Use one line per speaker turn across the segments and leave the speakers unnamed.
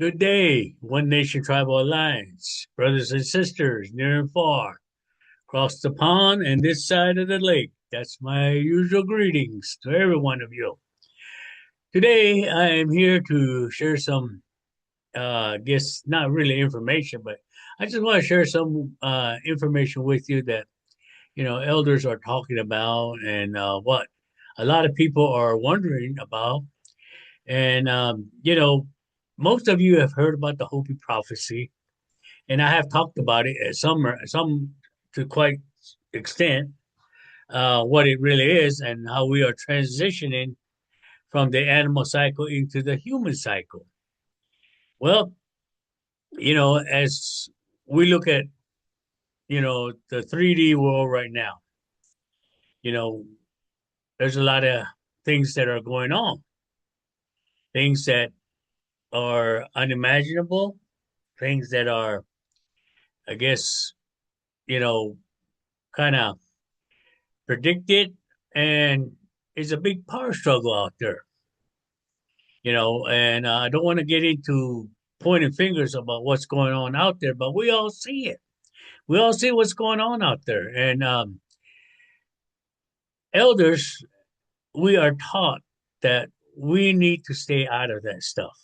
Good day, One Nation Tribal Alliance, brothers and sisters near and far, across the pond and this side of the lake. That's my usual greetings to every one of you. Today, I am here to share some, I guess not really information, but I just want to share some information with you that, elders are talking about and what a lot of people are wondering about. And, most of you have heard about the Hopi prophecy, and I have talked about it at some to quite extent, what it really is and how we are transitioning from the animal cycle into the human cycle. Well, as we look at the 3D world right now, you know, there's a lot of things that are going on, things that are unimaginable, things that are, I guess, you know, kind of predicted, and it's a big power struggle out there. And I don't want to get into pointing fingers about what's going on out there, but we all see it. We all see what's going on out there. And elders, we are taught that we need to stay out of that stuff.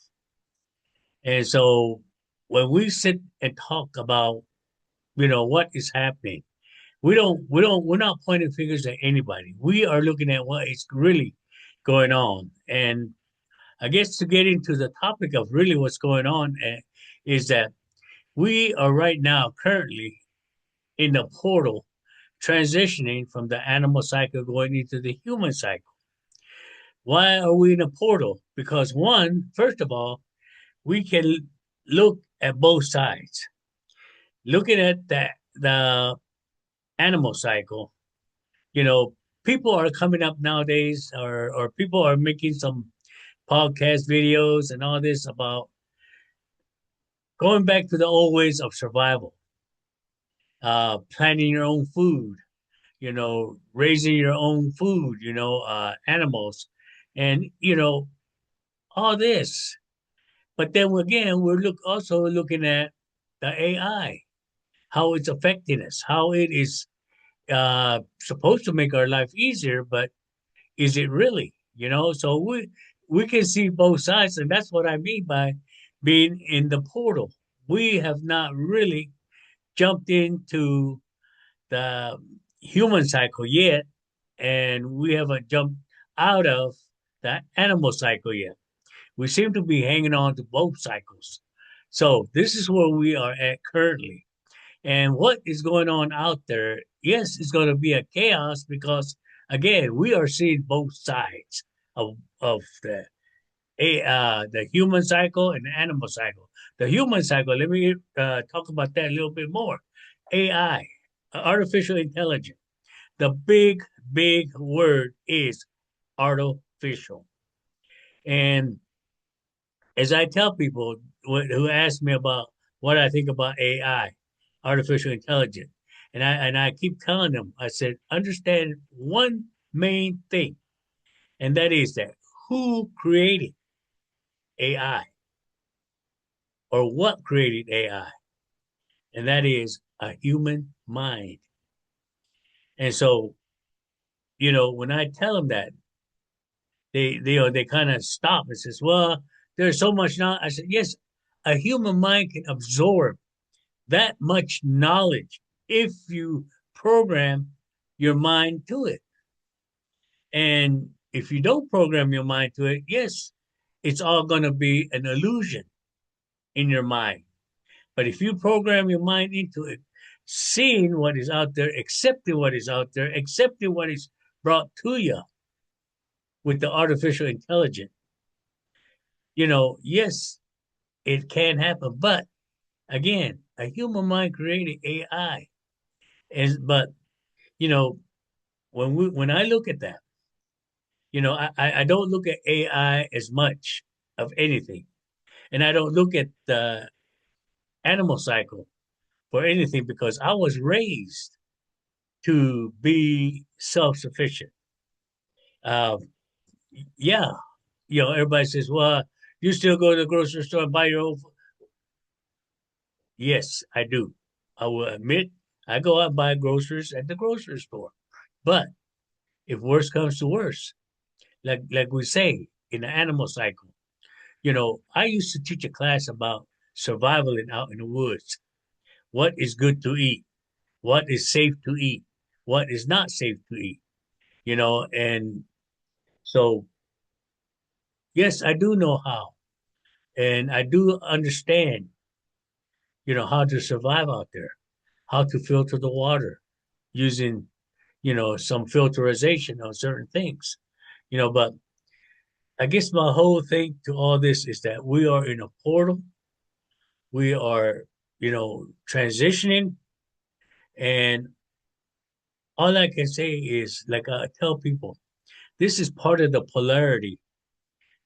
And so when we sit and talk about, what is happening, we're not pointing fingers at anybody. We are looking at what is really going on. And I guess to get into the topic of really what's going on is that we are right now currently in the portal transitioning from the animal cycle going into the human cycle. Why are we in a portal? Because one, first of all, we can look at both sides. Looking at the animal cycle, you know, people are coming up nowadays, or people are making some podcast videos and all this about going back to the old ways of survival, planting your own food, raising your own food, animals, and all this. But then again, also looking at the AI, how it's affecting us, how it is supposed to make our life easier, but is it really? So we can see both sides, and that's what I mean by being in the portal. We have not really jumped into the human cycle yet, and we haven't jumped out of the animal cycle yet. We seem to be hanging on to both cycles. So this is where we are at currently. And what is going on out there? Yes, it's going to be a chaos because again, we are seeing both sides of the human cycle and the animal cycle. The human cycle. Let me talk about that a little bit more. AI, artificial intelligence. The big word is artificial. And as I tell people who ask me about what I think about AI, artificial intelligence, and I keep telling them, I said, understand one main thing, and that is that who created AI or what created AI, and that is a human mind. And so, when I tell them that, they kind of stop and says, "Well, there's so much now." I said, "Yes, a human mind can absorb that much knowledge if you program your mind to it. And if you don't program your mind to it, yes, it's all going to be an illusion in your mind. But if you program your mind into it, seeing what is out there, accepting what is out there, accepting what is brought to you with the artificial intelligence, yes, it can happen. But again, a human mind created AI. But you know, when I look at that, I don't look at AI as much of anything. And I don't look at the animal cycle for anything because I was raised to be self-sufficient. Uh, yeah, everybody says, well, You still go to the grocery store and buy your own? Yes, I do. I will admit I go out and buy groceries at the grocery store. But if worse comes to worse, like we say in the animal cycle, I used to teach a class about survival out in the woods. What is good to eat? What is safe to eat? What is not safe to eat? And so yes, I do know how. And I do understand, how to survive out there, how to filter the water using, some filterization on certain things. But I guess my whole thing to all this is that we are in a portal. We are, transitioning. And all I can say is, like I tell people, this is part of the polarity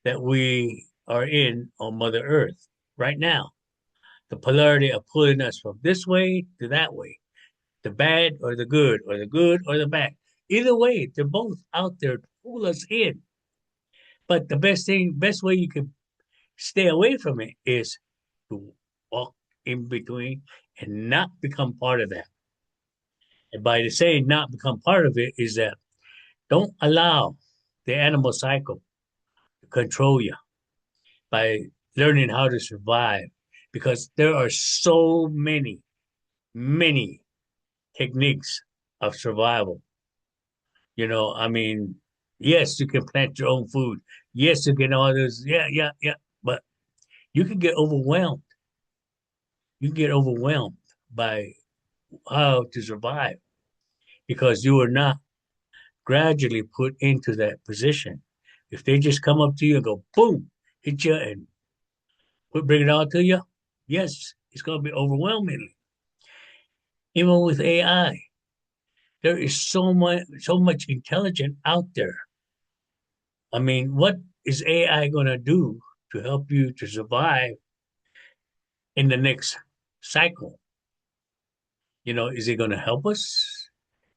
that we are in on Mother Earth right now. The polarity of pulling us from this way to that way, the bad or the good, or the good or the bad. Either way, they're both out there to pull us in. But the best way you can stay away from it is to walk in between and not become part of that. And by saying not become part of it is that don't allow the animal cycle to control you by learning how to survive because there are so many techniques of survival. I mean, yes, you can plant your own food. Yes, you can all this. Yeah, yeah, yeah. But you can get overwhelmed. You can get overwhelmed by how to survive because you are not gradually put into that position. If they just come up to you and go, boom, hit you and bring it all to you, yes, it's going to be overwhelming. Even with AI, there is so much intelligence out there. I mean, what is AI going to do to help you to survive in the next cycle? Is it going to help us?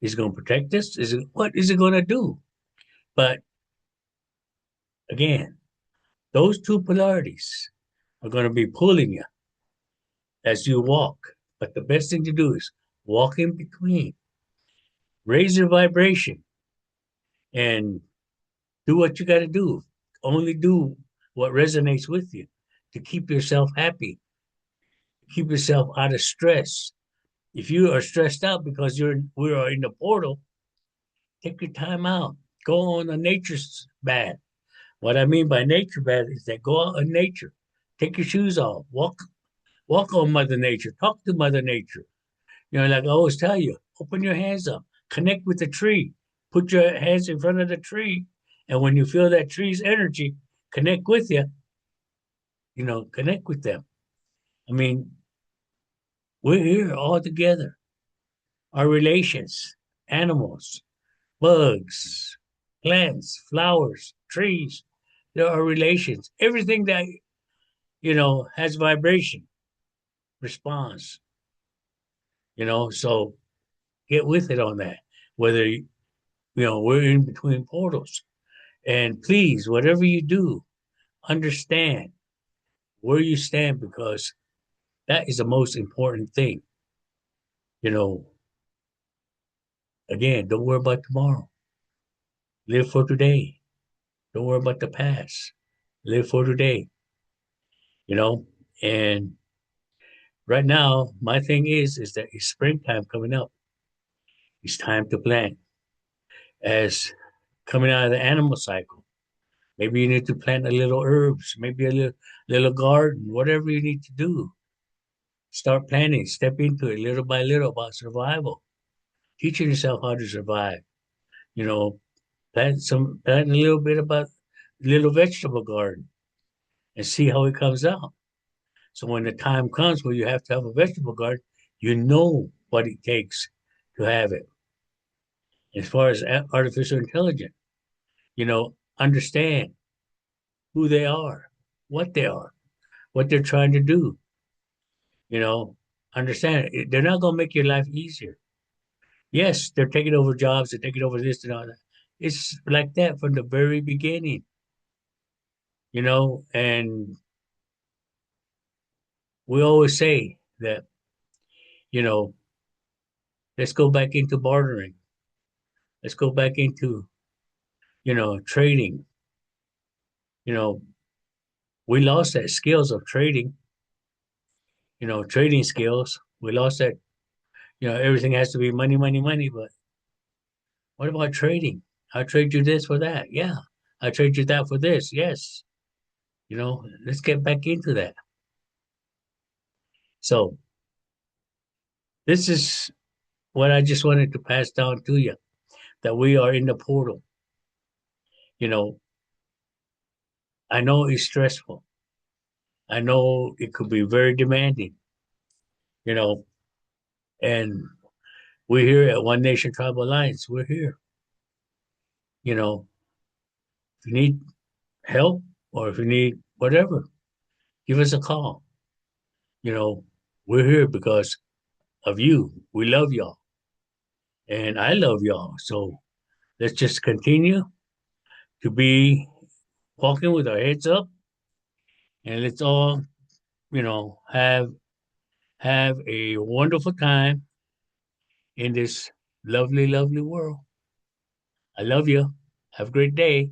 Is it going to protect us? What is it going to do? But again, those two polarities are going to be pulling you as you walk. But the best thing to do is walk in between, raise your vibration, and do what you got to do. Only do what resonates with you to keep yourself happy, keep yourself out of stress. If you are stressed out because we are in the portal, take your time out. Go on a nature bath. What I mean by nature bath is that go out in nature, take your shoes off, walk on Mother Nature, talk to Mother Nature. Like I always tell you, open your hands up, connect with the tree, put your hands in front of the tree, and when you feel that tree's energy connect with you, connect with them. I mean, we're here all together. Our relations, animals, bugs, plants, flowers, trees, there are relations. Everything that, has vibration responds, so get with it on that. Whether, we're in between portals. And please, whatever you do, understand where you stand because that is the most important thing. You know, Again, don't worry about tomorrow. Live for today. Don't worry about the past. Live for today, you know? And right now, my thing is that it's springtime coming up. It's time to plant. As coming out of the animal cycle, maybe you need to plant a little herbs, maybe a little garden, whatever you need to do. Start planning, step into it little by little about survival, teaching yourself how to survive. You know, plant a little bit about little vegetable garden and see how it comes out. So when the time comes where you have to have a vegetable garden, you know what it takes to have it. As far as artificial intelligence, understand who they are, what they're trying to do. You know, understand they're not going to make your life easier. Yes, they're taking over jobs, they're taking over this and all that. It's like that from the very beginning. and we always say that, you know, let's go back into bartering. Let's go back into, trading. You know, we lost that skills of trading, trading skills. We lost that, everything has to be money, money, money. But what about trading? I trade you this for that. Yeah. I trade you that for this. Yes. Let's get back into that. So this is what I just wanted to pass down to you, that we are in the portal. You know, I know it's stressful. I know it could be very demanding, you know, and we're here at One Nation Tribal Alliance. We're here. You know, if you need help or if you need whatever, give us a call. You know, we're here because of you. We love y'all. And I love y'all. So let's just continue to be walking with our heads up, and let's all, have a wonderful time in this lovely, lovely world. I love you. Have a great day.